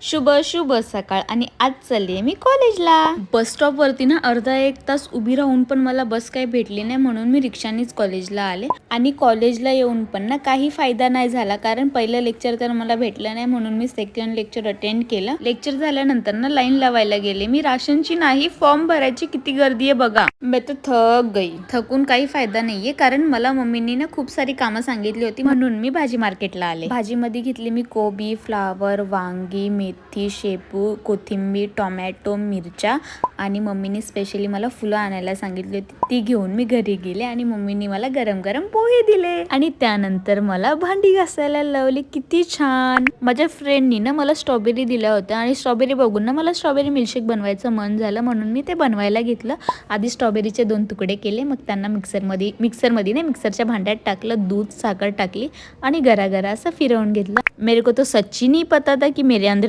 शुभ शुभ सकाळ आणि आज चालले मी कॉलेजला। बस स्टॉप वरती ना अर्धा एक तास उभी राहून पण मला बस काही भेटली नाही, म्हणून मी रिक्षानीच कॉलेजला आले। आणि कॉलेजला येऊन पण ना काही फायदा नाही झाला, कारण पहिलं लेक्चर तर मला भेटलं नाही, म्हणून मी सेकंड लेक्चर अटेंड केलं। लेक्चर झाल्यानंतर ना लाईन लावायला गेले मी, राशनची नाही फॉर्म भरायची किती गर्दी आहे बघा। मी तर थक गई। थकून काही फायदा नाहीये, कारण मला मम्मीनी ना खूप सारी कामं सांगितली होती, म्हणून मी भाजी मार्केटला आले। भाजीमध्ये घेतली मी कोबी, फ्लावर, वांगी, मेथी, शेपू, कोथिंबीर, टोमॅटो, मिरच्या आणि मम्मीने स्पेशली मला फुलं आणायला सांगितली होती, ती घेऊन मी घरी गेले आणि मम्मीने मला गरम गरम पोहे दिले आणि त्यानंतर मला भांडी घासायला लावली। किती छान। माझ्या फ्रेंडनी ना मला स्ट्रॉबेरी दिल्या होत्या आणि स्ट्रॉबेरी बघून ना मला स्ट्रॉबेरी मिल्कशेक बनवायचं मन झालं, म्हणून मी ते बनवायला घेतलं। आधी स्ट्रॉबेरीचे 2 तुकडे केले, मग त्यांना मिक्सरच्या भांड्यात टाकलं, दूध, साखर टाकली आणि गरागरा असं फिरवून घेतलं। मेरे को तो सच्ची नहीं पता था कि मेरे अंदर